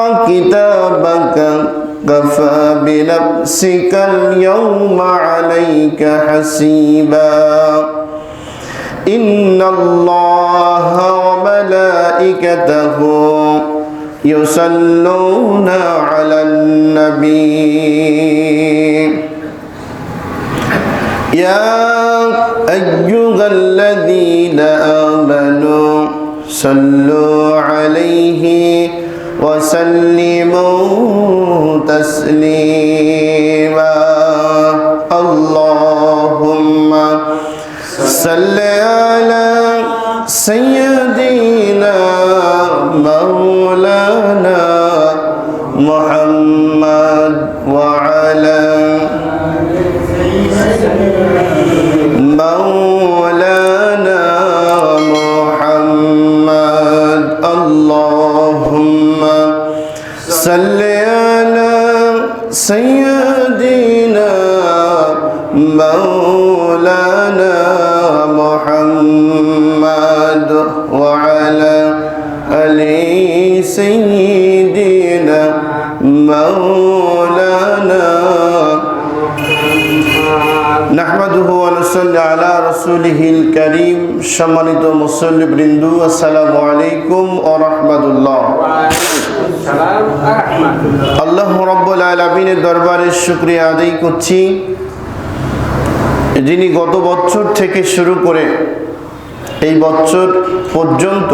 كتابك كفى بنفسك اليوم عليك حسيبا إن الله وملائكته يصلون على النبي يا أيها الذين آمنوا صلوا عليه وسلموا تسليما اللهم صل على سيدنا مولانا محمد وعلى مولانا محمد اللهم صل على سيدنا مولانا محمد وعلى آل سيدنا مولانا نحمده ونصلي على رسوله الكريم সম্মানিত মুসল্লিবৃন্দ আসসালামু আলাইকুম ওয়া রাহমাতুল্লাহ আল্লাহ রাব্বুল আলামিনের দরবারে শুকরিয়া আদায় করছি যিনি গত বছর থেকে শুরু করে এই বছর পর্যন্ত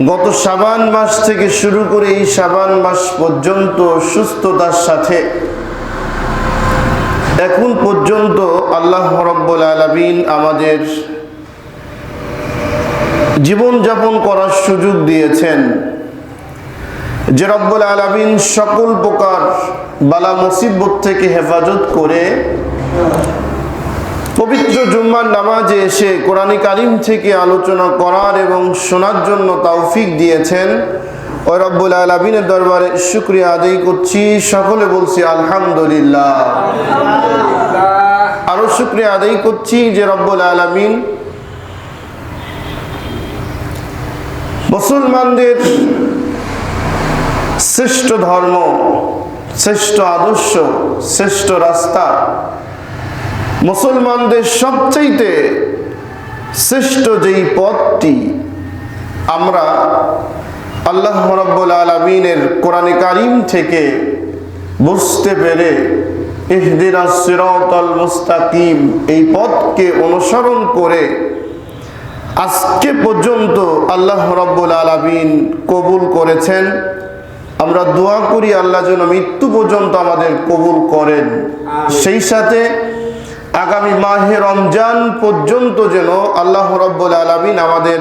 গত শাবান মাস থেকে শুরু করে এই শাবান মাস পর্যন্ত সুস্থতার সাথে এখন পর্যন্ত আল্লাহ রাব্বুল আলামিন আমাদের জীবন যাপন করার সুযোগ দিয়েছেন যে রব্বুল আলামিন সকল প্রকার বালা মুসিবত থেকে হেফাজত করে পবিত্র জুম্মার নামাজে এসে কোরআন কারীম থেকে আলোচনা করার এবং শোনার জন্য তৌফিক দিয়েছেন ওই রব্বুল আলামিনের দরবারে শুকরিয়া আদায় করছি সকলে বলছি আলহামদুলিল্লাহ আরো শুকরিয়া আদায় করছি যে রব্বুল আলামিন মুসলমানদের শ্রেষ্ঠ ধর্ম শ্রেষ্ঠ আদর্শ শ্রেষ্ঠ রাস্তা মুসলমানদের সবচেয়ে শ্রেষ্ঠ যেই পথটি আমরা আল্লাহ রাব্বুল আলামিনের কোরআন কারীম থেকে বুঝতে পেরে ইহদিনাস সিরাতাল মুস্তাকিম এই পথকে অনুসরণ করে আজকে পর্যন্ত আল্লাহ রাব্বুল আলামিন কবুল করেছেন আমরা দোয়া করি আল্লাহ যেন মৃত্যু পর্যন্ত আমাদের কবুল করেন সেই সাথে আগামী মাহে রমজান পর্যন্ত যেন আল্লাহ রাব্বুল আলামিন আমাদের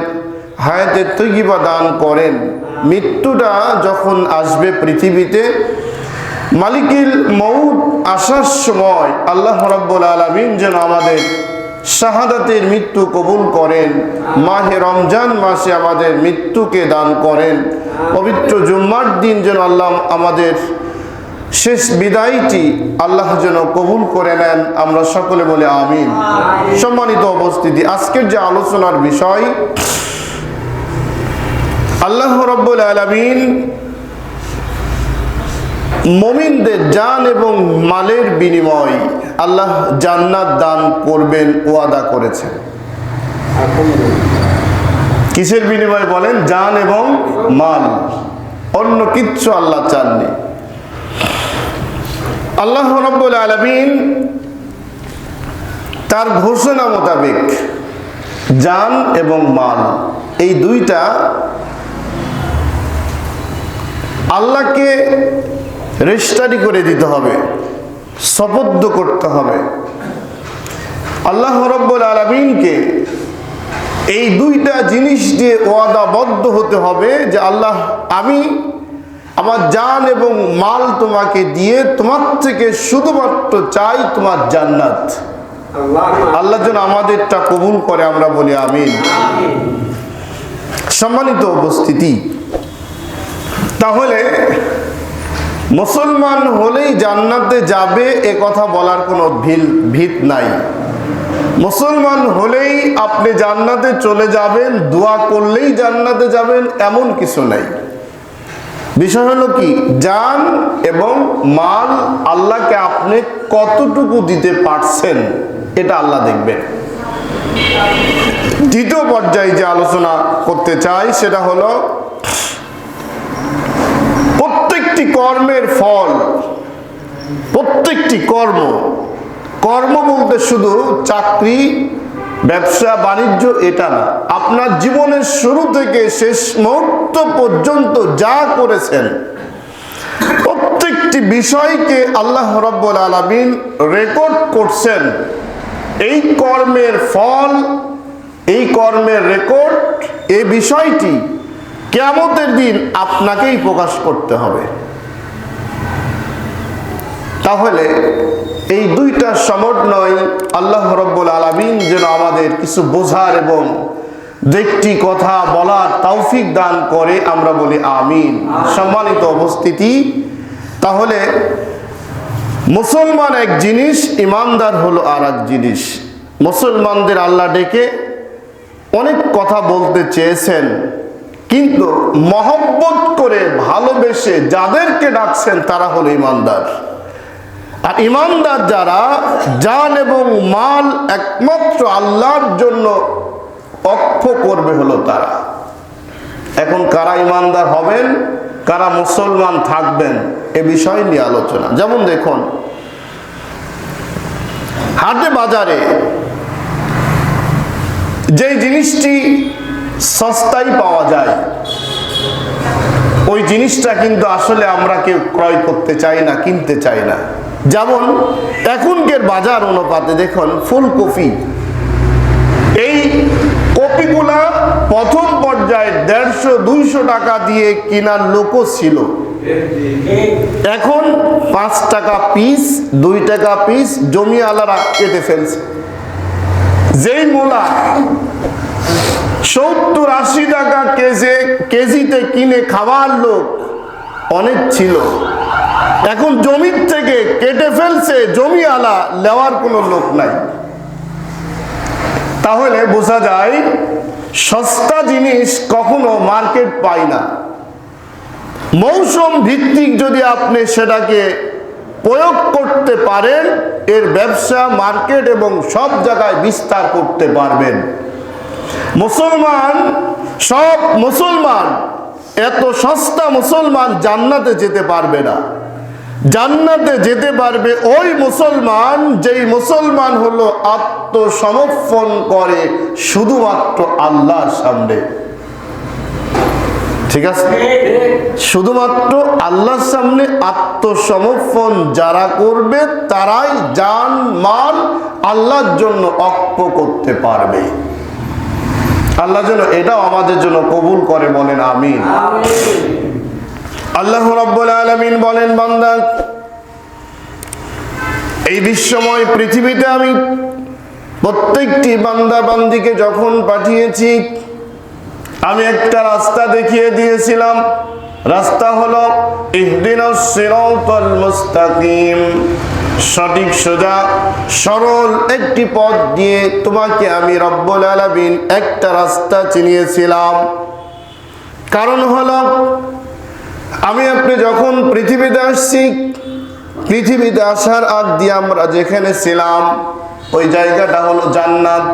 হায়াতে তৈয়বা দান করেন মৃত্যুটা যখন আসবে পৃথিবীতে মালিকুল মউত আসার সময় আল্লাহ রাব্বুল আলামিন যেন আমাদের শাহাদাতের মৃত্যু কবুল করেন মাহে রমজান মাসে আমাদের মৃত্যুকে দান করেন পবিত্র জুম্মার দিন যেন আল্লাহ আমাদের শেষ বিদায়টি আল্লাহ যেন কবুল করে নেন আমরা সকলে বলে আমিন সম্মানিত উপস্থিতি আজকের যে আলোচনার বিষয় আল্লাহ রাব্বুল আলামিন মুমিনদের জান এবং মালের বিনিময় আল্লাহ জান্নাত দান করবেন ওয়াদা করেছেন কিসের বিনিময় বলেন জান এবং মাল অন্য কিচ্ছু আল্লাহ চাননি আল্লাহ রাব্বুল আলামিন তার ঘোষণা মোতাবেক জান এবং মাল এই দুইটা আল্লাহকে রেজিস্ট্রি করে দিতে হবে শপথ করতে হবে আল্লাহ রাব্বুল আলামিনকে এই দুইটা জিনিস দিয়ে ওয়াদাবদ্ধ হতে হবে যে আল্লাহ আমি আমার জান এবং মাল তোমাকে দিয়ে তোমার থেকে শুধুমাত্র চাই তোমার জান্নাত আল্লাহ যেন আমাদেরটা কবুল করে আমরা বলি আমিন সম্মানিত উপস্থিতি তাহলে মুসলমান হলেই জান্নাতে যাবে এ কথা বলার কোনো ভিত নাই মুসলমান হলেই আপনি জান্নাতে চলে যাবেন দোয়া করলেই জান্নাতে যাবেন এমন কিছু নাই বিষয় হলো কি, জান এবং মাল আল্লাহকে আপনি কতটুকু দিতে পারছেন এটা আল্লাহ দেখবেন। দ্বিতীয় পর্যায়ে যে আলোচনা করতে চাই সেটা হলো প্রত্যেকটি কর্মের ফল, প্রত্যেকটি কর্ম বলতে শুধু চাকরি, ব্যবসা, বাণিজ্য এটা না, আপনার জীবনের শুরু থেকে শেষ মুহূর্ত পর্যন্ত যা করেছেন প্রত্যেকটি বিষয়কে আল্লাহ রাব্বুল আলামিন রেকর্ড করছেন। এই কর্মের ফল, এই কর্মের রেকর্ড, এই বিষয়টি কিয়ামতের দিন আপনাকেই প্রকাশ করতে হবে। তাহলে এই দুইটা সমন্বয় আল্লাহ রাব্বুল আলামিন যেন আমাদের কিছু বোঝার এবং একটি কথা বলার তৌফিক দান করে, আমরা বলি আমিন। সম্মানিত উপস্থিতি, তাহলে মুসলমান এক জিনিস, ইমানদার হলো আর এক জিনিস। মুসলমানদের আল্লাহ ডেকে অনেক কথা বলতে চেয়েছেন, কিন্তু মহব্বত করে ভালোবেসে যাদেরকে ডাকছেন তারা হলো ইমানদার। আর ইমানদার যারা, জান এবং মাল একমাত্র আল্লাহর জন্য অক্ষ করবে হলো তারা। এখন কারা ইমানদার হবেন, কারা মুসলমান থাকবেন, এ বিষয় নিয়ে আলোচনা। যেমন দেখুন, হাটে বাজারে যে জিনিসটি সস্তায় পাওয়া যায় ওই জিনিসটা কিন্তু আসলে আমরা কেউ ক্রয় করতে চাই না, কিনতে চাই না। যেমন এখনকার বাজার অনুপাতে দেখুন, ফুলকপি, এই কপিগুলা প্রথম পর্যায়ে 150-200 টাকা দিয়ে কেনার লোকও ছিল, এখন 5 টাকা পিস, 2 টাকা পিস জমিওয়ালারা কেটে ফেলছে। যেই মূলা 70-80 টাকা কেজিতে কিনে খাওয়ার লোক অনেক ছিল, এখন জমির থেকে কেটে ফেলছে জমিওয়ালা, নেওয়ার কোনো লোক নাই। তাহলে বোঝা যায় সস্তা জিনিস কখনো মার্কেট পায় না। মৌসুম ভিত্তিক যদি আপনি সেটাকে প্রয়োগ করতে পারেন, এর ব্যবসা, মার্কেট এবং সব জায়গায় বিস্তার করতে পারবেন। সব মুসলমান, এত সস্তা মুসলমান জান্নাতে যেতে পারবে না। জান্নাতে যেতে পারবে ওই মুসলমান, যেই মুসলমান হলো আত্মসমর্পণ করে শুধুমাত্র আল্লাহর সামনে। ঠিক আছে, শুধুমাত্র আল্লাহর সামনে আত্মসমর্পণ যারা করবে তারাই জান মাল আল্লাহর জন্য অক্ষ করতে পারবে। আল্লাহ যেন এটাও আমাদের জন্য কবুল করে, বলেন আমিন। আল্লাহ রাব্বুল আলামিন বলেন, বান্দা, এই বিশ্বময় পৃথিবীতে আমি প্রত্যেকটি বান্দা বান্দিকে যখন পাঠিয়েছি, আমি একটা রাস্তা দেখিয়ে দিয়েছিলাম। রাস্তা হলো ইহদিনাস সিরাতাল মুস্তাকিম, সঠিক সোজা সরল একটি পথ দিয়ে তোমাকে আমি রব্বুল আলামিন একটা রাস্তা চিনিয়েছিলাম। কারণ হলো, আমি আপনি যখন পৃথিবীতে আসছি, পৃথিবীতে আসার আগ দিয়ে আমরা যেখানে ছিলাম ওই জায়গাটা হলো জান্নাত।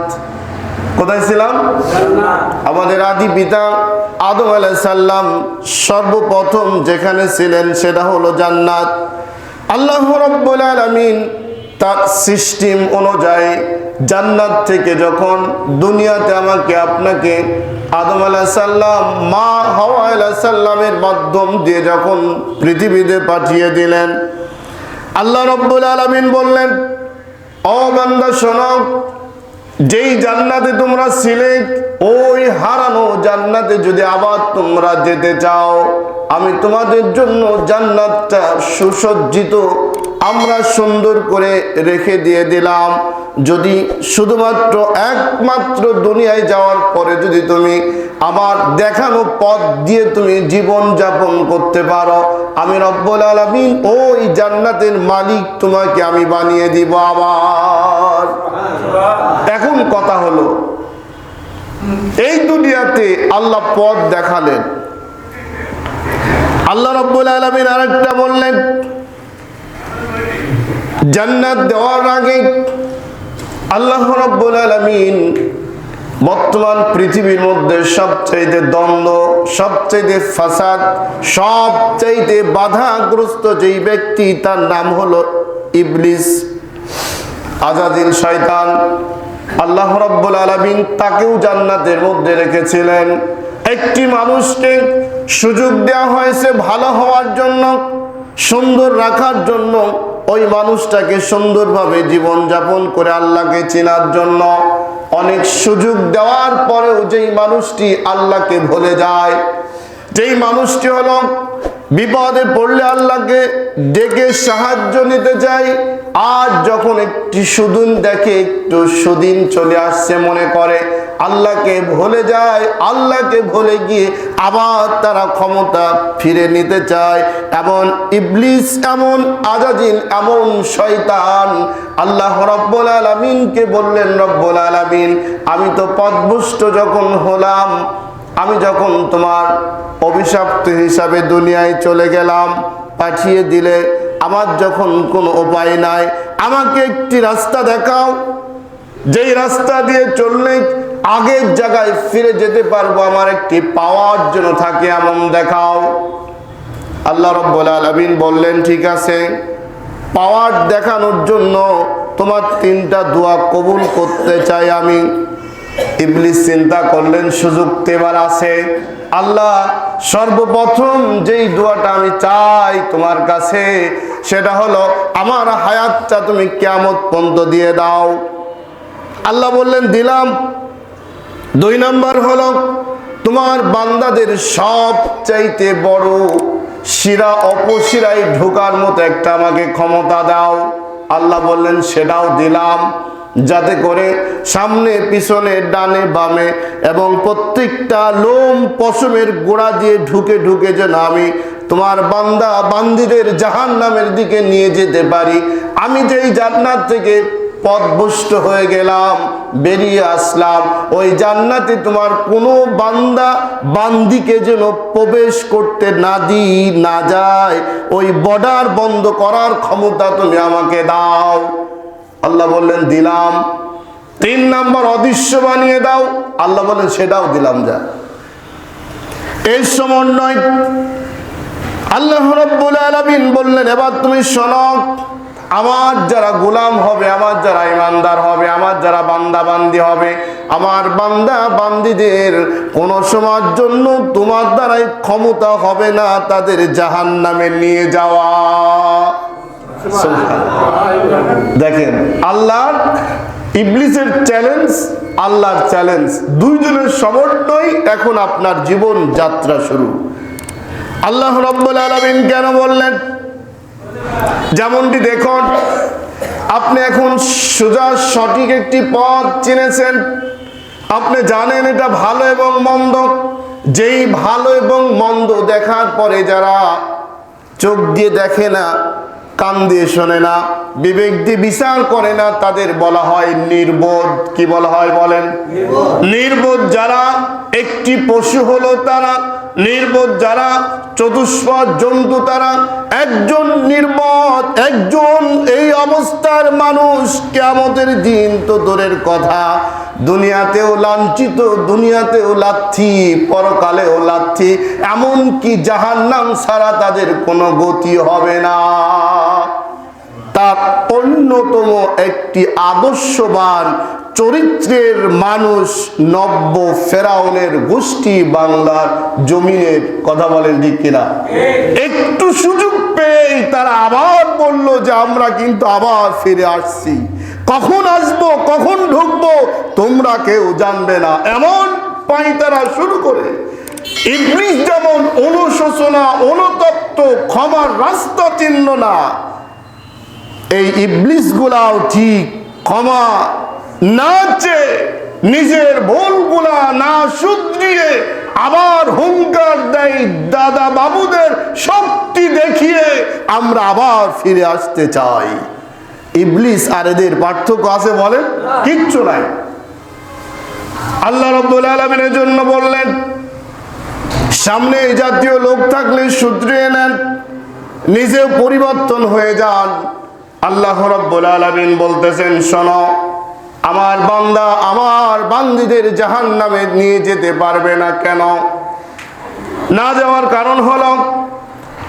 কোথায় ছিলাম? আমাদের আদি পিতা আদম আলাইহিস সালাম সর্বপ্রথম যেখানে ছিলেন সেটা হলো জান্নাত। আল্লাহ রাব্বুল আলামিন তার সিস্টেম অনুযায়ী জান্নাত থেকে যখন দুনিয়াতে আমাকে আপনাকে আদম আলাইহিস সালাম, মা হাওয়া আলাইহিস সালামের মাধ্যম দিয়ে যখন পৃথিবীতে পাঠিয়ে দিলেন, আল্লাহ রাব্বুল আলামিন বললেন, ও বান্দা শোনো, যেই জান্নাতে তোমরা ছিলে ওই হারানো জান্নাতে যদি আবার তোমরা যেতে চাও, আমি তোমাদের জন্য জান্নাতটা সুসজ্জিত আমরা সুন্দর করে রেখে দিয়ে দিলাম। যদি শুধুমাত্র একমাত্র দুনিয়ায় যাওয়ার পরে যদি তুমি আমার দেখানো পথ দিয়ে তুমি জীবন যাপন করতে পারো, আমি রব্বুল আলামিন ওই জান্নাতের মালিক তোমাকে আমি বানিয়ে দিব আবার। এখন কথা হলো, এই দুনিয়াতে আল্লাহ পথ দেখালেন, আল্লাহ রাব্বুল আলামিন আরেকটা বললেন, জান্নাত দেওয়ার আগে আল্লাহ রাব্বুল আলামিন বর্তমান পৃথিবীর মধ্যে সবচেয়ে দ্বন্দ্ব, সবচেয়ে ফাসাদ, সবচেয়ে বাধাগ্রস্ত যেই ব্যক্তি, তার নাম হলো ইবলিস, আজাদিল শয়তান। আল্লাহ রাব্বুল আলামিন তাকেও জান্নাতের মধ্যে রেখেছিলেন। একটি মানুষকে সুযোগ দেওয়া হয়েছে ভালো হওয়ার জন্য, সুন্দর রাখার জন্য, ওই মানুষটাকে সুন্দরভাবে জীবন যাপন করে আল্লাহকে চেনার জন্য। অনেক সুযোগ দেওয়ার পরেও যেই মানুষটি আল্লাহকে ভুলে যায়, যেই মানুষটি হলো বিপদে পড়লে আল্লাহকে ডেকে সাহায্য নিতে চায়, আর যখন একটি সুদিন দেখে, একটু সুদিন চলে আসছে মনে করে আল্লাহকে ভুলে যায়, আল্লাহকে ভুলে গিয়ে আবার তারা ক্ষমতা ফিরে নিতে চায়। এমন ইবলিস, এমন আজাজিল, এমন শয়তান। আল্লাহ রব্বুল আলামিনকে বললেন, রব্বুল আলামিন, আমি তো পথভ্রষ্ট যখন হলাম, আমি যখন তোমার অভিশপ্ত হিসাবে দুনিয়ায় চলে গেলাম, পাঠিয়ে দিলে, আমার যখন কোনো উপায় নাই, আমাকে একটি রাস্তা দেখাও, যেই রাস্তা দিয়ে চললে আগের জায়গায় ফিরে যেতে পারবো, আমার একটি পাওয়ার জন্য থাকে, এমন দেখাও। আল্লাহ রাব্বুল আলামিন বললেন, ঠিক আছে, পাওয়ার দেখানোর জন্য তোমার 3টা দোয়া কবুল করতে চাই আমি। ইবলিস চিন্তা করলেন, সুযোগ তো এবার আছে। আল্লাহ, সর্বপ্রথম যেই দোয়াটা আমি চাই তোমার কাছে, সেটা হলো আমার হায়াতটা তুমি কিয়ামত পর্যন্ত দিয়ে দাও। আল্লাহ বললেন, দিলাম। 2 নম্বর হলো তোমার বান্দাদের সবচাইতে বড় শিরা অপশিরায় ঢোকার মতো একটা আমাকে ক্ষমতা দাও। আল্লাহ বললেন, সেটাও দিলাম, যাতে করে সামনে পিছনে ডানে বামে এবং প্রত্যেকটা লোম পশমের গোড়া দিয়ে ঢুকে ঢুকে যেন আমি তোমার বান্দা বান্দিদের জাহান্নামের দিকে নিয়ে যেতে পারি। আমি যেই জান্নাত থেকে পথভ্রষ্ট হয়ে গেলাম, বেরিয়ে আসলাম, ওই জান্নাতে তোমার কোনো বান্দা বান্দিকে যেন প্রবেশ করতে না যায়, ওই বর্ডার বন্ধ করার ক্ষমতা তুমি আমাকে দাও। আল্লাহ বললেন, দিলাম। 3 নম্বর, অদৃশ্য বানিয়ে দাও। আল্লাহ বললেন, সেটাও দিলাম। যা এই সমন্বয় আল্লাহ রাব্বুল আলামিন বললেন, এবার তুমি শোনো, আমার যারা গোলাম হবে, আমার যারা ইমানদার হবে, আমার যারা বান্দা বান্দি হবে, আমার বান্দা বান্দিদের কোনো সময়ের জন্য তোমার দ্বারাই ক্ষমতা হবে না তাদের জাহান্নামে নিয়ে যাওয়া। দেখেন, আল্লাহর ইবলিসের চ্যালেঞ্জ, আল্লাহর চ্যালেঞ্জ, দুইজনের সমন্বয় এখন আপনার জীবন যাত্রা শুরু। আল্লাহ রাব্বুল আলামিন কেন বললেন? যেমনটি দেখুন, আপনি এখন সোজা সঠিক একটি পথ চিনেছেন, আপনি জানেন এটা ভালো এবং মন্দ। যেই ভালো এবং মন্দ দেখার পরে যারা চোখ দিয়ে দেখে না, কান দিয়ে শোনে না, বিবেক দিয়ে বিচার করে না, তাদের বলা হয় নির্বোধ। কি বলা হয় বলেন? নির্বোধ যারা, একটি পশু হলো তারা, নির্বোধ যারা, চতুষ্পদ জন্তু তারা। একজন নির্বোধ, একজন এই অবস্থার মানুষ কিয়ামতের দিন তো দূরের কথা, দুনিয়াতেও লাঞ্ছিত, দুনিয়াতেও লাথি, পরকালেও লাথি, এমনকি জাহান্নাম ছাড়া তাদের কোনো গতি হবে না। তার অন্যতম একটি আদর্শবান চরিত্রের মানুষ নব্য ফেরাউনের গোষ্ঠী বাংলার জমিনের। কথা বলেন ঠিক কিনা? একটু সুযোগ পেয়ে তারা আবার বলল যে আমরা কিন্তু আবার ফিরে আসছি, কখন আসবো, কখন ঢুকবো তোমরা কেউ জানবে না, এমন পায়তারা শুরু করে। ইবলিস যেমন অনুশোচনা, অনুতপ্ত, ক্ষমার রাস্তা চিহ্ন না, এই ইবলিস গুলাও ঠিক ক্ষমা না চেয়ে, নিজের ভুলগুলা না শুধরিয়ে আবার হুঙ্কার দেয় দাদা বাবুদের শক্তি দেখিয়ে আমরা আবার ফিরে আসতে চাই। ইবলিস আর এদের পার্থক্য আছে বলেন? কিচ্ছু নাই। আল্লাহ রাব্বুল আলামিনের জন্য বললেন, সামনে এই জাতীয় লোক থাকলে শুধরিয়ে নেন, নিজেও পরিবর্তন হয়ে যান। আল্লাহ রাব্বুল আলামিন বলতেছেন, শোনো, আমার বান্দা আমার বান্দীদের জাহান্নামে নিয়ে যেতে পারবে না। কেন না যাওয়ার কারণ হলো,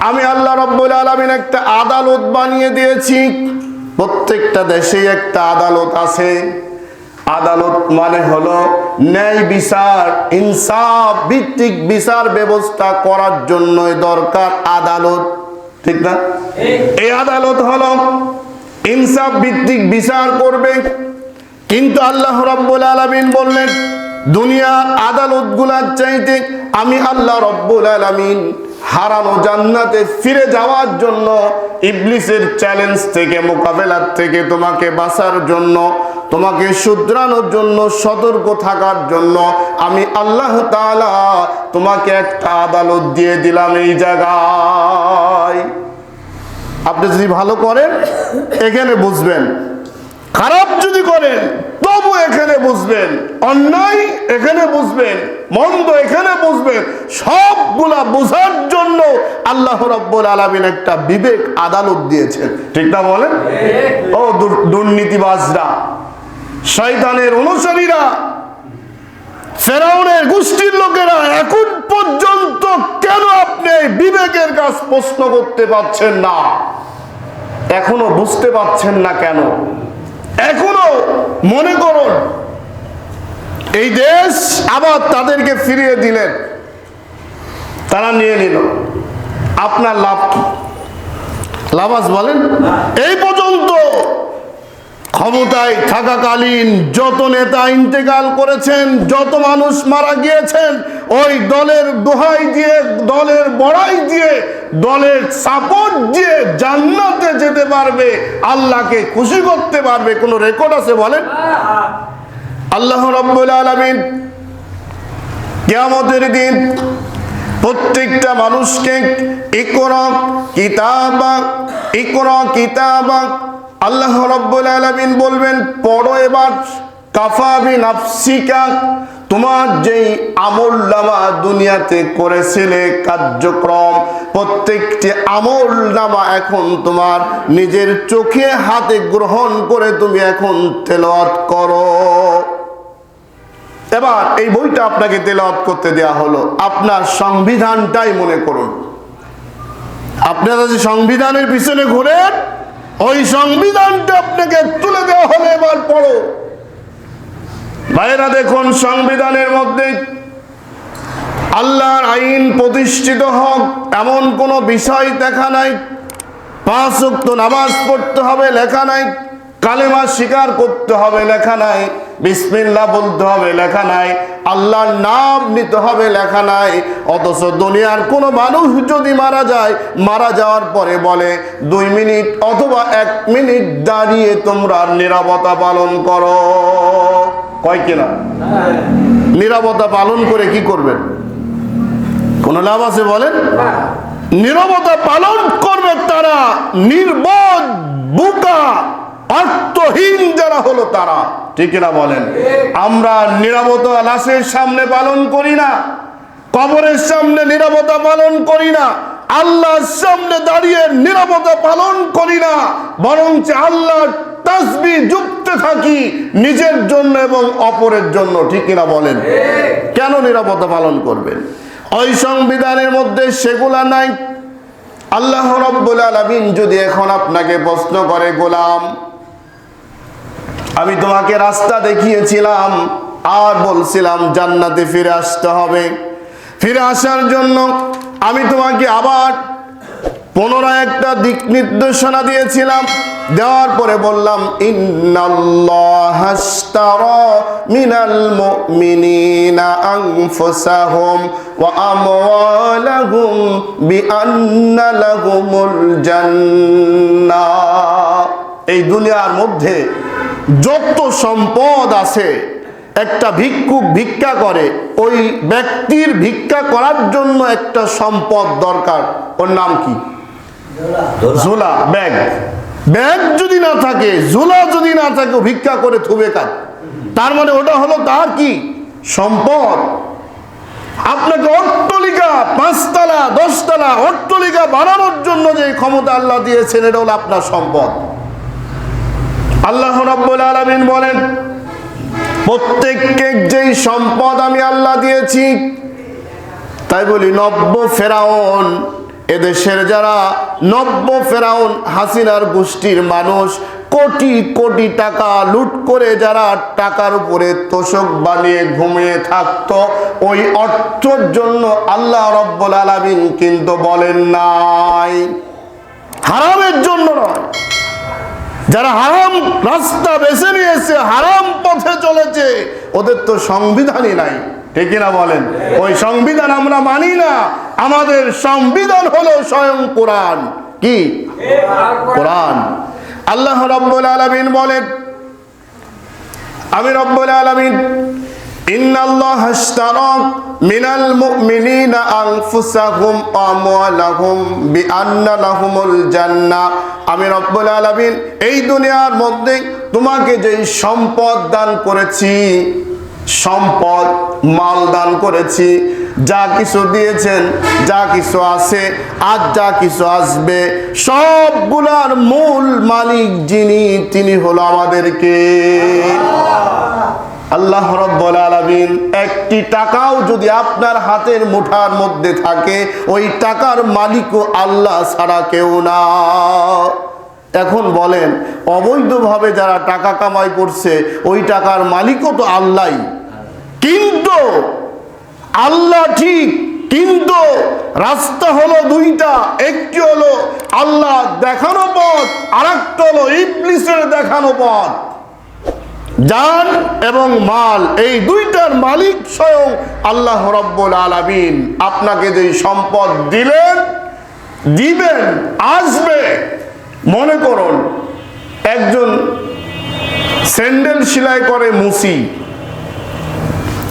আমি আল্লাহ রাব্বুল আলামিন একটা আদালত বানিয়ে দিয়েছি। প্রত্যেকটা দেশেই একটা আদালত আছে। আদালত মানে হলো ন্যায় বিচার, ইনসাফ ভিত্তিক বিচার ব্যবস্থা করার জন্যই দরকার আদালত, ঠিক না? এই আদালত হলো ইনসাফ ভিত্তিক বিচার করবে। কিন্তু আল্লাহ রাব্বুল আলামিন বললেন, দুনিয়ার আদালতগুলোর চাইতে আমি আল্লাহ রাব্বুল আলামিন হারানো জান্নাতে ফিরে যাওয়ার জন্য, ইবলিসের চ্যালেঞ্জ থেকে, মোকাবেলার থেকে তোমাকে বাঁচার জন্য, তোমাকে শুধরানোর জন্য, সতর্ক থাকার জন্য আমি আল্লাহ তাআলা তোমাকে একটা আদালত দিয়ে দিলাম এই জায়গায়। আপনি যদি ভালো করেন এখানে বুঝবেন, খারাপ যদি করেন তবু এখানে বুঝবেন, অন্যায় এখানে বুঝবেন, মন্দ এখানে বুঝবেন। সবগুলা বোঝার জন্য আল্লাহ রাব্বুল আলামিন একটা বিবেক আদালত দিয়েছেন, ঠিক না বলেন? ও দুর্নীতিবাজরা, শয়তানের অনুসারীরা, ফেরাউনের গোষ্ঠীর লোকেরা, এখন পর্যন্ত কেন আপনি বিবেকের কাছে প্রশ্ন করতে পারছেন না? এখনো বুঝতে পারছেন না কেন? এখনো মনে করুন এই দেশ আবার তাদেরকে ফিরিয়ে দিলেন, তারা নিয়ে নিল, আপনার লাভ কি? লাভ আছে বলেন? এই পর্যন্ত ক্ষমতায় থাকাকালীন যত নেতা ইন্তেকাল করেছেন, যত মানুষ মারা গিয়েছেন, ওই দলের দোহাই দিয়ে, দলের বড়াই দিয়ে, দলের সাপোর্ট দিয়ে জান্নাতে যেতে পারবে, আল্লাহকে খুশি করতে পারবে, কোনো রেকর্ড আছে বলেন? আল্লাহ রাব্বুল আলামিন কিয়ামতের দিন প্রত্যেকটা মানুষকে ইকরা কিতাবাক, ইকরা কিতাবাক, আল্লাহ রাব্বুল আলামিন বলবেন, পড়ো এবার, কাফা বিনাফসিকা, তোমার যেই আমলনামা দুনিয়াতে করেছিলে কার্যক্রম, প্রত্যেকটি আমলনামা এখন তোমার নিজের চোখে হাতে গ্রহণ করে তুমি এখন তেলাওয়াত করো। এবার এই বইটা আপনাকে তেলাওয়াত করতে দেয়া হলো, আপনার সংবিধানটাই মনে করুন। আপনারা যে সংবিধানের পিছনে ঘুরেন, ওই সংবিধানটা আপনাকে তুলে দেওয়া হলো, এবার পড়ো। ভাইরা দেখুন, সংবিধানের মধ্যে আল্লাহর আইন প্রতিষ্ঠিত হোক এমন কোনো বিষয় দেখা নাই। 5 ওয়াক্ত নামাজ পড়তে হবে লেখা নাই, কালেমা স্বীকার করতে হবে লেখা নাই, বিসমিল্লাহ বলতে হবে লেখা নাই, আল্লাহর নাম নিতে হবে লেখা নাই। অথচ দুনিয়ার কোনো মানুষ যদি মারা যায়, মারা যাওয়ার পরে বলে 2 মিনিট অথবা 1 মিনিট দাঁড়িয়ে তোমরা নীরবতা পালন করো। কয় কিনা? নীরবতা পালন করে কি করবেন? কোন লাভ আছে বলেন? নীরবতা পালন করবে তারা নির্বোধ, বোকা, অর্থহীন যারা হলো তারা, ঠিক না বলেন? আমরা নীরবতা লাশের সামনে পালন করি না, কবরের সামনে নীরবতা পালন করি না, আল্লাহর সামনে দাঁড়িয়ে নীরবতা পালন করি না, বরঞ্চ আল্লাহর তাসবিহ জপতে থাকি নিজের জন্য এবং অপরের জন্য, ঠিক না বলেন? কেন নীরবতা পালন করবেন? ওই সংবিধানের মধ্যে সেগুলা নাই। আল্লাহ রাব্বুল আলামিন যদি এখন আপনাকে প্রশ্ন করে, গোলাম আমি তোমাকে রাস্তা দেখিয়েছিলাম আর বলছিলাম জান্নাতে ফিরে আসতে হবে, ফিরে আসার জন্য আমি তোমাকে আবার পুনরায় একটা দিক নির্দেশনা দিয়েছিলাম, দেওয়ার পরে বললাম ইন্নাল্লাহা আশতারা মিনাল মুমিনিনা আনফুসাহুম ওয়া আমওয়ালাহুম বিআন্না লাহুমুল জান্নাহ। এই দুনিয়ার মধ্যে যত সম্পদ আছে, একটা ভিক্ষুক ভিক্ষা করে, ওই ব্যক্তির ভিক্ষা করার জন্য একটা সম্পদ দরকার, ওর নাম কি? ঝোলা, ব্যাগ। ব্যাগ যদি না থাকে, ঝোলা যদি না থাকে, ভিক্ষা করে থুবে কাজ, তার মানে ওটা হলো তার কি? সম্পদ। আপনাকে অট্টালিকা 5 তলা 10 তলা অট্টালিকা বানানোর জন্য যে ক্ষমতা আল্লাহ দিয়েছেন, এটা হলো আপনার সম্পদ। আল্লাহ রাব্বুল আলামিন বলেন, প্রত্যেককে যেই সম্পদ আমি আল্লাহ দিয়েছি, তাই বলি নব্য ফেরাউন, এদেশের যারা নব্য ফেরাউন হাসিনার গোষ্ঠীর মানুষ, কোটি কোটি টাকা লুট করে যারা টাকার উপরে তোষক বানিয়ে ঘুমিয়ে থাকতো, ওই অর্থের জন্য আল্লাহ রাব্বুল আলামিন কিন্তু বলেন নাই, হারামের জন্য নয়। যারা হারাম রাস্তা বেছে নিয়েছে, হারাম পথে চলেছে, ওদের তো সংবিধানই নাই, ঠিক না বলেন? ওই সংবিধান আমরা মানি না। আমাদের সংবিধান হলো স্বয়ং কোরআন। কি? কোরআন। আল্লাহ রাব্বুল আলামিন বলেন, আমি রব্বুল আলামিন, ইন্নাল্লাহা আশতারা মিনাল মুমিনিনা আনফুসাহুম ওয়া আমওয়ালাহুম বিআন্না লাহুমুল জান্নাহ। আমি রব্বুল আলামিন এই দুনিয়ার মধ্যে তোমাকে যে সম্পদ দান করেছি, সম্পদ মাল দান করেছি, যা কিছু দিয়েছেন, যা কিছু আছে, আজ যা কিছু আসবে, সবগুলার মূল মালিক যিনি, তিনি হলো আমাদেরকে আল্লাহ রাব্বুল আলামিন। একটি টাকাও যদি আপনার হাতের মুঠার মধ্যে থাকে, ওই টাকার মালিকও আল্লাহ ছাড়া কেউ না। এখন বলেন, অবৈধভাবে যারা টাকা কামাই করছে, ওই টাকার মালিকও তো আল্লাহই। কিন্তু আল্লাহ ঠিক, কিন্তু রাস্তা হলো দুইটা, একটি হলো আল্লাহ দেখানো পথ, আর একটা হলো ইবলিসের দেখানো পথ। জান এবং মাল, এই দুইটার মালিক স্বয়ং আল্লাহ রাব্বুল আলামিন। আপনাকে যে সম্পদ দিলেন, দিবেন, আসবে। মনে করুন, একজন স্যান্ডেল সেলাই করে মুসি,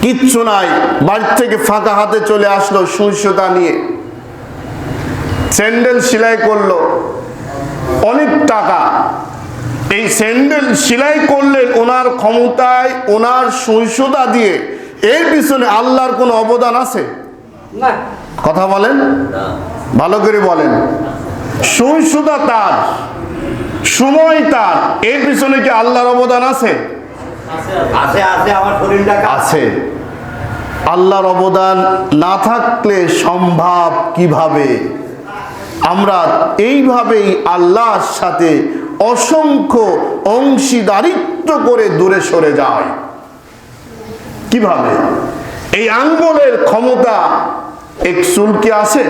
কিচ্ছু নাই, বাড়ি থেকে ফাঁকা হাতে চলে আসলো সুই সুতা নিয়ে, স্যান্ডেল সেলাই করলো, অনেক টাকা। এই স্যান্ডেল সেলাই করলেন ওনার ক্ষমতায়, ওনার সুই সুতা দিয়ে। এর পিছনে আল্লাহর কোনো অবদান আছে? কথা বলেন, ভালো করে বলেন। সুই সুতা তার, সময় তার, এর পিছনে কি আল্লাহর অবদান আছে? আছে। আল্লাহর অবদান না থাকলে সম্ভব কিভাবে? আমরা এইভাবেই আল্লাহর সাথে অসংখ্য অংশীদারিত্ব করে দূরে সরে যায়। কিভাবে? এই আঙ্গুলের ক্ষমতা এক চুলকে আছে?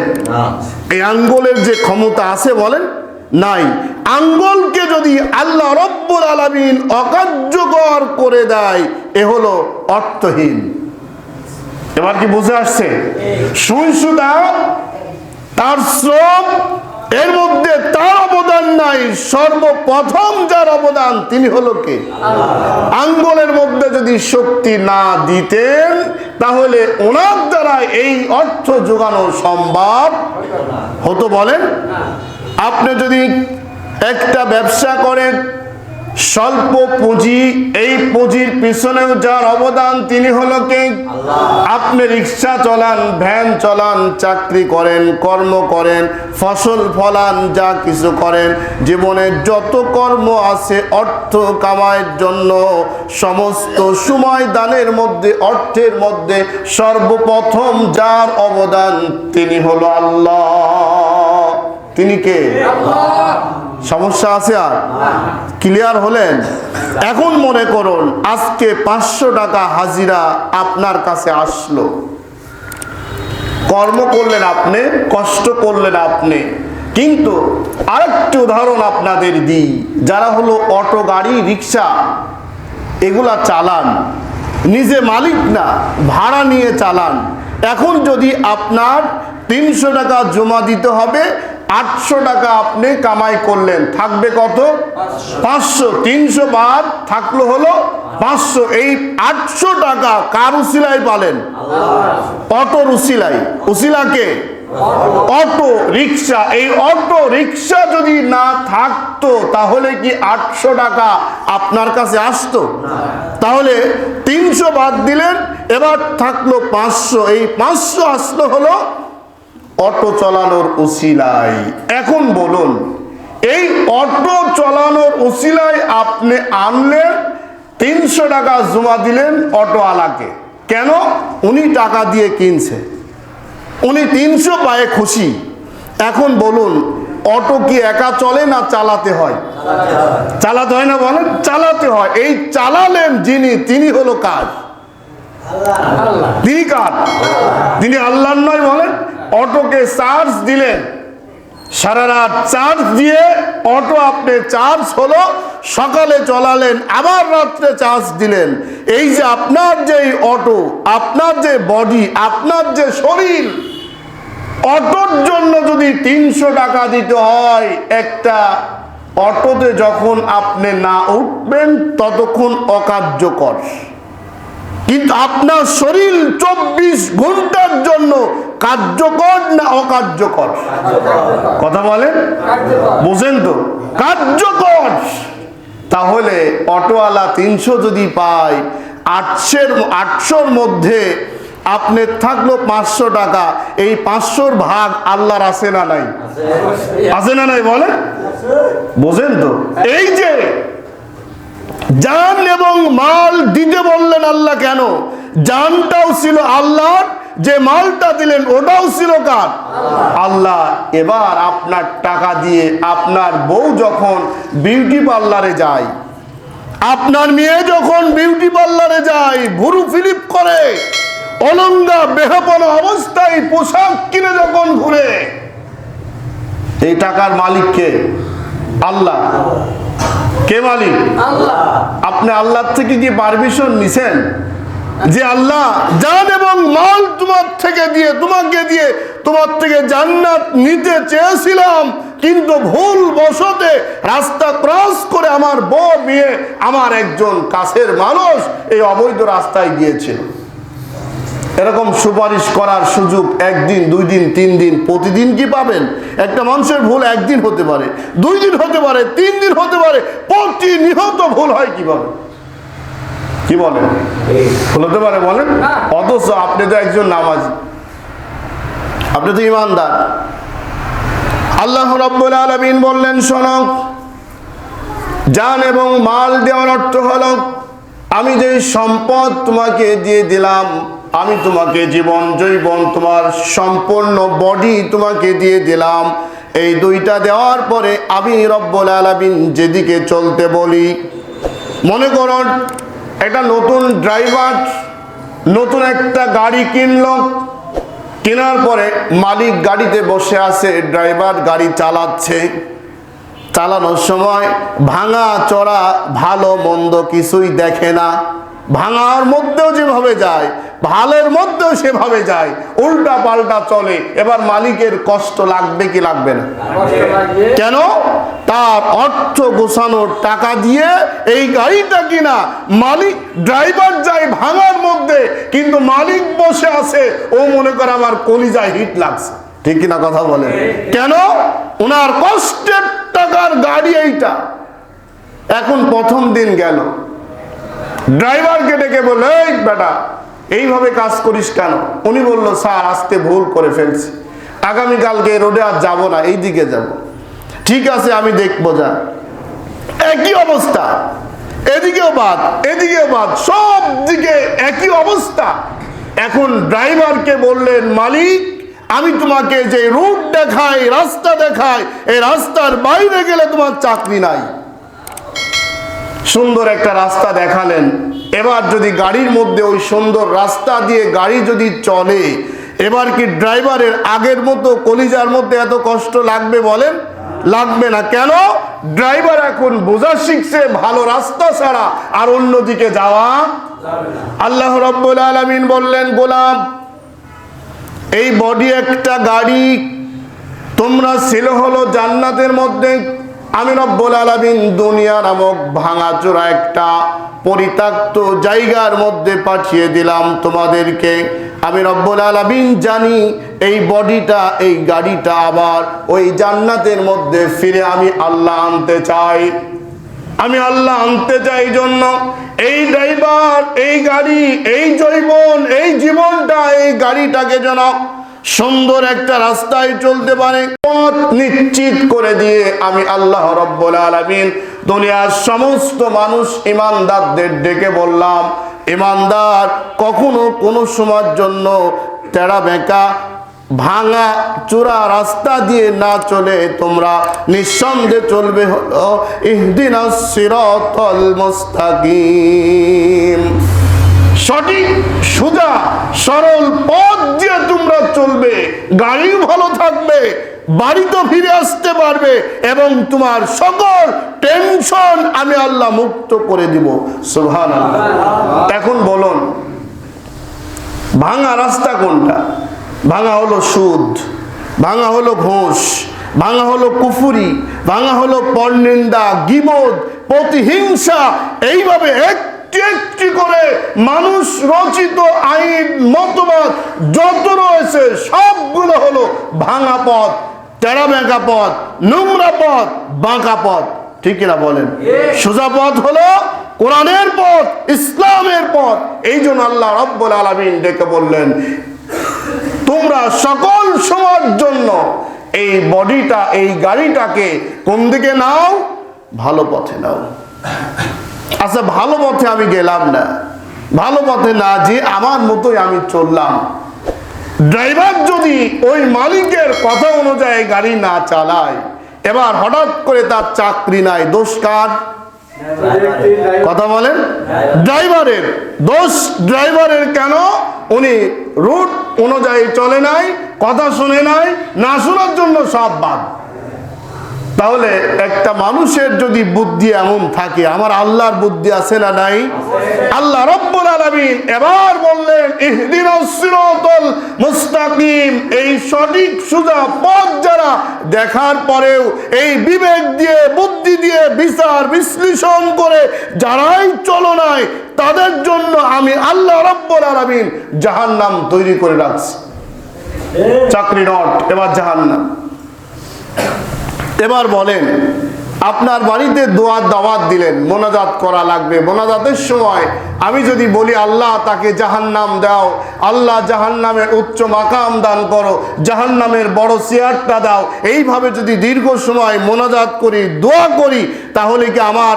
এই আঙ্গুলের যে ক্ষমতা আছে বলেন, নাই। আঙ্গুলকে যদি আল্লাহ রাব্বুল আলামিন অকার্যকর করে দেয়, এ হলো অর্থহীন। এবার কি বুঝে আসছে? সুই সুতা তার শ্রম, এর মধ্যে তার অবদান নাই। সর্বপ্রথম যার অবদান, তিনি হলো কে? আঙ্গুলের মধ্যে যদি শক্তি না দিতেন, তাহলে ওনার দ্বারা এই অর্থ যোগানো সম্ভব হতো বলেন? আপনি যদি একটা ব্যবসা করেন, স্বল্প পুঁজি, এই পুঁজির পিছনেও যার অবদান, তিনি হলো কে? আপনি রিক্সা চলান, ভ্যান চলান, চাকরি করেন, কর্ম করেন, ফসল ফলান, যা কিছু করেন, জীবনের যত কর্ম আছে অর্থ কামাইয়ের জন্য, সমস্ত সময় দানের মধ্যে, অর্থের মধ্যে সর্বপ্রথম যার অবদান, তিনি হলো আল্লাহ। তিনি কে? সমস্যা আছে? আর ক্লিয়ার হলেন? এখন মনে করুন, আজকে 500 টাকা হাজিরা আপনার কাছে আসলো, কর্ম করলেন আপনি, কষ্ট করলেন আপনি। কিন্তু আরেকটি উদাহরণ আপনাদের দিই, যারা হলো অটো, গাড়ি, রিক্সা, এগুলা চালান, নিজে মালিক না, ভাড়া নিয়ে চালান। এখন যদি আপনার 300 টাকা জমা দিতে হবে, 800 টাকা আপনি কামাই করলেন, থাকবে কত? 500। 300 বাদ থাকলো হলো 500। এই 800 টাকা কার উসিলায় পালেন? অটোর উসিলায়। উসিলাকে অটো রিক্সা। এই অটো রিক্সা যদি না থাকতো, তাহলে কি 800 টাকা আপনার কাছে আসতো? তাহলে 300 বাদ দিলেন, এবার থাকলো 500। এই 500 আসলো হলো অটো চালানোর উসিলায়। এখন বলুন, এই অটো চালানোর উসিলায় আপনি আনলেন, 300 টাকা জমা দিলেন অটোওয়ালাকে। কেন? উনি টাকা দিয়ে কিনছে, উনি 300 পায়ে খুশি। এখন বলুন, অটো কি একা চলে না চালাতে হয়? চালাতে হয় না বলেন? চালাতে হয়। এই চালালেন যিনি, তিনি হলো কার? তিনি কার? তিনি আল্লাহর নয় বলেন? অটোকে চার্জ দিলেন, সারা রাত চার্জ দিয়ে অটো আপনি চার্জ হলো, সকালে চলালেন, আবার রাত্রে চার্জ দিলেন। এই যে আপনার যে অটো, আপনার যে বডি, আপনার যে শরীর, অটোর জন্য যদি 300 টাকা দিতে হয়, একটা অটোতে যখন আপনি না উঠবেন ততক্ষণ অকার্যকর। কিন্তু আপনার শরীর 24 ঘন্টার জন্য কার্যকর না অকার্যকর? কথা বলেন, বুঝেন তো? কার্যকর। তাহলে অটোওয়ালা 300 যদি পায়, 800-র মধ্যে আপনার থাকলো 500 টাকা। এই 500-র ভাগ আল্লাহর আছে না নাই? আছে না নাই বলেন? বুঝেন তো? এই যে জান এবং মাল দিতে বললেন আল্লাহ, কেন? জানটাও ছিল আল্লাহর, যে মালটা দিলেন ওটাও ছিল কার? আল্লাহ। এবার আপনার টাকা দিয়ে আপনার বউ যখন বিউটি পার্লারে যায়, আপনার মেয়ে যখন বিউটি পার্লারে যায়, ভুরু ফিলিপ করে, অলঙ্গা বেহাপনা অবস্থায় পোশাক কিনে যখন ঘুরে, এই টাকার মালিক কে? আল্লাহ। কে মালিক? আল্লাহ। আপনি আল্লাহ থেকে কি পারমিশন নিছেন যে আল্লাহ জান এবং মাল তোমার থেকে দিয়ে, তোমাকে দিয়ে, তোমার থেকে জান্নাত নিতে চেয়েছিলাম, কিন্তু ভুল বশতে রাস্তা ক্রস করে আমার বউ, মেয়ে, আমার একজন কাছের মানুষ এই অবৈধ রাস্তায় গিয়েছিল। এরকম সুপারিশ করার সুযোগ 1 দিন, 2 দিন, 3 দিন, প্রতিদিন কি পাবেন? একটা মানুষের ভুল 1 দিন হতে পারে, 2 দিন হতে পারে, 3 দিন হতে পারে, প্রতিনিয়ত ভুল হয় কিভাবে? কি বলেন? ভুল হতে পারে বলেন? অথচ আপনি তো একজন নামাজি, আপনি তো ইমানদার। আল্লাহ রাব্বুল আলামিন বললেন, শোনো, জান এবং মাল দেওয়ার অর্থ হলো আমি যে সম্পদ তোমাকে দিয়ে দিলাম, আমি তোমাকে জীবন যৌবন, তোমার সম্পূর্ণ বডি তোমাকে দিয়ে দিলাম। এই 2টা দেওয়ার পরে আমি রব্বুল আলামিন যেদিকে চলতে বলি, মনে করুন একটা নতুন ড্রাইভার নতুন একটা গাড়ি কিনলো, কেনার পরে মালিক গাড়িতে বসে আছে, ড্রাইভার গাড়ি চালাচ্ছে। চালানোর সময় ভাঙা চড়া ভালো মন্দ কিছুই দেখে না, ভাঙার মধ্যেও যেভাবে যায়, ভালোর মধ্যেও সেভাবে যায়, উল্টা পাল্টা চলে। এবার মালিকের কষ্ট লাগবে কি লাগবে না? কেন? তার অর্থ গোছানোর টাকা দিয়ে এই গাড়িটা কিনা, মালিক ড্রাইভার যায় ভাঙার মধ্যে, কিন্তু মালিক বসে আছে, ও মনে করে আমার কলিজায় হিট লাগছে। ঠিক কিনা কথা বলেন? কেন? ওনার কষ্টের টাকার গাড়ি এইটা। এখন প্রথম দিন গেল, ড্রাইভারকে ডেকে বলল, এই বেটা এইভাবে কাজ করিস কেন? উনি বলল, স্যার আজকে ভুল করে ফেলছি, আগামীকালকে রোডে আর যাবো না, এই দিকে যাব। ঠিক আছে, আমি দেখবো, যা। একই অবস্থা, এদিকেও বাদ, এদিকেও বাদ, সব দিকে একই অবস্থা। এখন ড্রাইভারকে বললেন, মালিক আমি তোমাকে যে রুট দেখাই, রাস্তা দেখাই, এই রাস্তার বাইরে গেলে তোমার চাকরি নাই। সুন্দর একটা রাস্তা দেখালেন। এবার যদি গাড়ির মধ্যে ওই সুন্দর রাস্তা দিয়ে গাড়ি যদি চলে, এবার কি ড্রাইভারের আগের মতো কলিজার মধ্যে এত কষ্ট লাগবে বলেন? লাগবে না। কেন? ড্রাইভার এখন বোঝা শিখছে ভালো রাস্তা ছাড়া আর অন্যদিকে যাওয়া। আল্লাহ রাব্বুল আলামিন বললেন, গোলাম এই বডি একটা গাড়ি, তোমরা ছিল হলো জান্নাতের মধ্যে, আমি রব্বুল আলামিন দুনিয়া নামক ভাঙাচোরা একটা পরিত্যক্ত জায়গার মধ্যে পাঠিয়ে দিলাম তোমাদেরকে। আমি রব্বুল আলামিন জানি এই বডিটা, এই গাড়িটা আবার ওই জান্নাতের মধ্যে ফিরে আমি আল্লাহ আনতে চাই। আমি আল্লাহ আনতে চাই জন্য এই ড্রাইভার, এই গাড়ি, এই যৌবন, এই জীবনটা, এই গাড়িটাকে যেন সুন্দর একটা রাস্তায় চলতে পারে পথ নিশ্চিত করে দিয়ে আমি আল্লাহ রাব্বুল আলামিন দুনিয়ার সমস্ত মানুষ ইমানদারদের ডেকে বললাম, ইমানদার কখনো কোনো সময়ের জন্য তেড়া বেঁকা ভাঙা চূড়া রাস্তা দিয়ে না চলে তোমরা নিঃসন্দেহে চলবে হলো ইহদিনাস সিরাতাল মুস্তাকিম, সঠিক সোজা সরল পথ দিয়ে তোমরা চলবে, গাড়িও ভালো থাকবে, বাড়িতে ফিরে আসতে পারবে এবং তোমার সকল টেনশন আমি আল্লাহ মুক্ত করে দিব। সুবহানাল্লাহ। এখন বলুন ভাঙা রাস্তা কোনটা? ভাঙা হলো সুদ, ভাঙা হলো ঘুষ, ভাঙা হলো কুফরি, ভাঙা হলো পরনিন্দা, গীবত, প্রতিহিংসা, এইভাবে একটি একটি করে মানুষ রচিত আইন মতবাদ যত রয়েছে সবগুলো হলো ভাঙা পথ, তেড়া বেঁকা পথ, নোংরা পথ, বাঁকা পথ। ঠিক কিনা বলেন? সোজা পথ হলো কোরআনের পথ, ইসলামের পথ। এই জন্য আল্লাহ রাব্বুল আলামিন ডেকে বললেন, তোমরা সকল সময়ের জন্য এই বডিটা, এই গাড়িটাকে কোন দিকে নাও? ভালো পথে নাও। আচ্ছা, ভালো পথে আমি গেলাম না, ভালো পথে না যে আমার মতোই আমি চললাম, ড্রাইভার যদি ওই মালিকের কথা অনুযায়ী গাড়ি না চালায়, এবার হঠাৎ করে তার চাকরি নাই, দোষ কার? কথা বলেন? ড্রাইভারের দোষ। ড্রাইভারের কেন? উনি রুট অনুযায়ী চলে নাই, কথা শুনে নাই, না শোনার জন্য সব বাদ। তাহলে একটা মানুষের যদি বুদ্ধি এমন থাকে, আমার আল্লাহর বুদ্ধি আছে না নাই? আল্লাহ রাব্বুল আলামিন এবার বললেন ইহদিনাস সিরাতাল মুস্তাকিম, এই সঠিক সোজা পথ যারা দেখার পরেও এই বিবেক দিয়ে, বুদ্ধি দিয়ে বিচার বিশ্লেষণ করে যারাই চলো নাই, তাদের জন্য আমি আল্লাহ রাব্বুল আলামিন জাহান্নাম তৈরি করে রাখছি। চাকরি নট, এবার জাহান্নাম। এবার বলেন, আপনার বাড়িতে দোয়ার দাওয়াত দিলেন, মোনাজাত করা লাগবে, মোনাজাতের সময় আমি যদি বলি আল্লাহ তাকে জাহান্নাম দাও, আল্লাহ জাহান্নামের উচ্চ মাকাম দান করো, জাহান্নামের বড় চেয়ারটা দাও, এইভাবে যদি দীর্ঘ সময় মোনাজাত করি, দোয়া করি, তাহলে কি আমার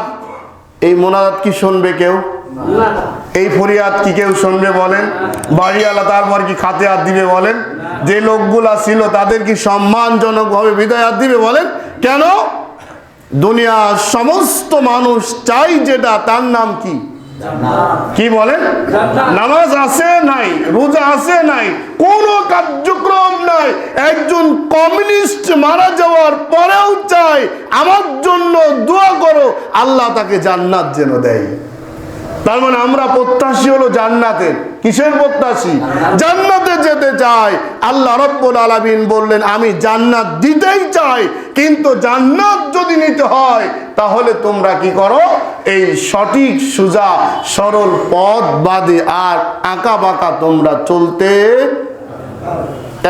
এই মোনাজাত কি শুনবে কেউ? এই ফরিয়াদ কি কেউ শুনবে বলেন? বাড়িওয়ালা তারপর কি খাতে হাত দিবে বলেন? যে লোকগুলা ছিল তাদের কি সম্মানজনক ভাবে বিদায় হাত দিবে বলেন? কেন? দুনিয়ার সমস্ত মানুষ চাই যেটা, তার নাম কি? কি বলেন? নামাজ আছে নাই, রোজা আছে নাই, কোন কার্যক্রম নাই। একজন কমিউনিস্ট মারা যাওয়ার পরেও চাই আমার জন্য দোয়া করো, আল্লাহ তাকে জান্নাত যেন দেয়। তার মানে আমরা প্রত্যাশী হলো জান্নাতের। কিসের প্রত্যাশী? জান্নাতে যেতে চাই। আল্লাহ রাব্বুল আলামিন বললেন আমি জান্নাত দিতেই চাই, কিন্তু জান্নাত যদি নিতে হয় তাহলে তোমরা কি করো? এই সঠিক সোজা সরল পথ বাদে আর আঁকা বাঁকা তোমরা চলতে।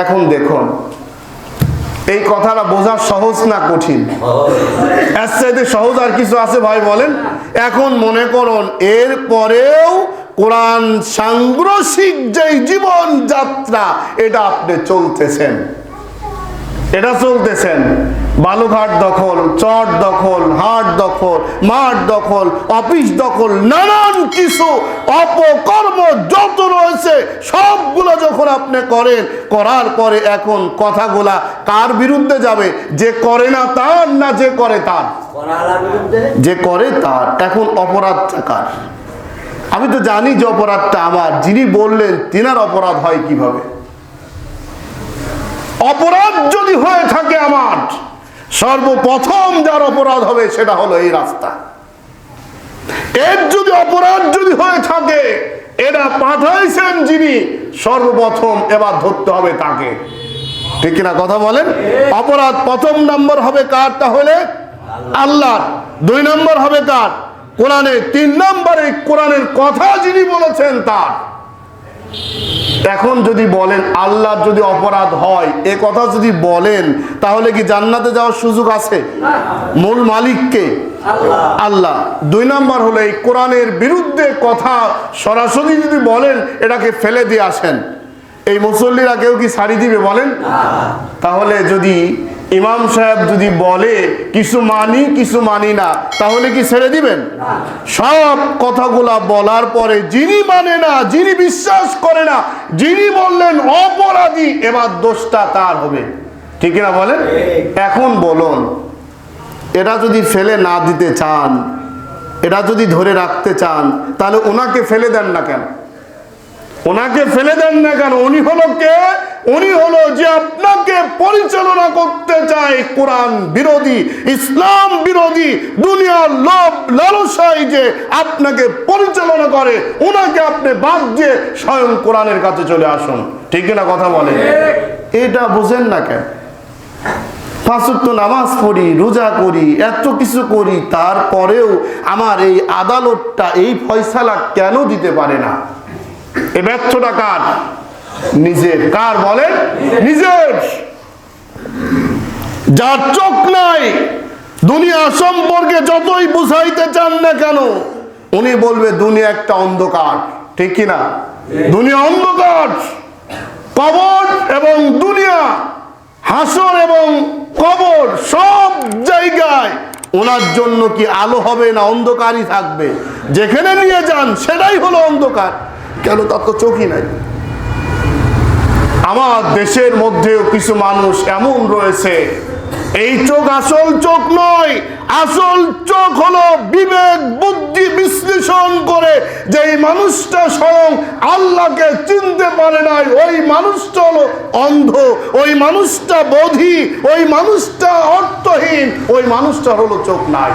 এখন দেখুন, এই কথাটা বোঝা সহজ না কঠিন? এর চাইতে সহজ আর কিছু আছে ভাই বলেন? এখন মনে করুন এর পরেও কোরআন সাংঘর্ষিক যেই জীবন যাত্রা এটা আপনি চলতেছেন, এটা চলতেছেন। বালুঘাট দখল, চট দখল, হাট দখল, মাঠ দখল, অফিস দখল, নানান কিছু অপকর্ম যত রয়েছে সবগুলো যখন আপনি করেন, করার পরে এখন কথাগুলা কার বিরুদ্ধে যাবে? যে করে না তার, না যে করে তার? যে করে তার। এখন অপরাধটা কার? আমি তো জানি যে অপরাধটা আমার, যিনি বললেন তিনার অপরাধ হয় কিভাবে। অপরাধ যদি হয়ে থাকে আমার, সর্বপ্রথম যার অপরাধ হবে সেটা হলো এই রাস্তা। এর যদি অপরাধ যদি হয়ে থাকে, এরা পাঠাইছেন যিনি, সর্বপ্রথম এবার ধরতে হবে তাকে। ঠিক কিনা কথা বলেন? অপরাধ প্রথম নম্বর হবে কার? তাহলে আল্লাহ। 2 নম্বর হবে কার? কোরআনের। 3 নম্বরে কোরআনের কথা যিনি বলেছেন তার। এখন যদি বলেন আল্লাহর যদি অপরাধ হয় এ কথা যদি বলেন, তাহলে কি জান্নাতে যাওয়ার সুযোগ আছে? মূল মালিককে আল্লাহ। 2 নাম্বার হলো এই কোরআনের বিরুদ্ধে কথা সরাসরি যদি বলেন, এটাকে ফেলে দিয়ে আসেন, এই মুসল্লিরা কেউ কি ছাড়ি দিবে বলেন? তাহলে যদি ইমাম সাহেব যদি বলে কিছু মানি কিছু মানি না, তাহলে কি ছেড়ে দিবেন? সব কথাগুলা বলার পরে যিনি মানে না, যিনি বিশ্বাস করে না, যিনি বললেন অপরাধী, এবার দোষটা তার হবে, ঠিক না বলেন? এখন বলুন, এটা যদি ফেলে না দিতে চান, এটা যদি ধরে রাখতে চান, তাহলে ওনাকে ফেলে দেন না কেন? ওনাকে ফেলে দেন না কেন? উনি হলো কে? উনি হলো যে আপনাকে পরিচালনা করতে চায় কোরআন বিরোধী, ইসলাম বিরোধী, দুনিয়ার লোভ লালসায় যে আপনাকে পরিচালনা করে, ওনাকে আপনি বাদ দিয়ে স্বয়ং কোরআনের কাছে চলে আসুন, ঠিক না কথা বলেন? এটা বুঝেন না কেন? 5 ওয়াক্ত নামাজ পড়ি, রোজা করি, এত কিছু করি, তারপরেও আমার এই আদালতটা এই ফয়সালা কেন দিতে পারে না? এই ব্যর্থতা কার? নিজের। কার বলেন? নিজের। যার চোখ নাই, দুনিয়া সম্পর্কে যতই বুঝাইতে চান না কেন, উনি বলবে দুনিয়া একটা অন্ধকার, ঠিক কিনা? দুনিয়া অন্ধকার। কবর এবং দুনিয়া, হাসর এবং কবর, সব জায়গায় ওনার জন্য কি আলো হবে না অন্ধকারই থাকবে? যেখানে নিয়ে যান সেটাই হলো অন্ধকার। কেন? তার তো চোখই নাই। আমার দেশের মধ্যেও কিছু মানুষ এমন রয়েছে, এই চোখ আসল চোখ নয়, আসল চোখ হলো বিবেক বুদ্ধি বিশ্লেষণ করে যে মানুষটা স্বয়ং আল্লাহকে চিনতে পারে নাই, ওই মানুষটা হলো অন্ধ, ওই মানুষটা বধির, ওই মানুষটা অর্থহীন, ওই মানুষটা হলো চোখ নাই।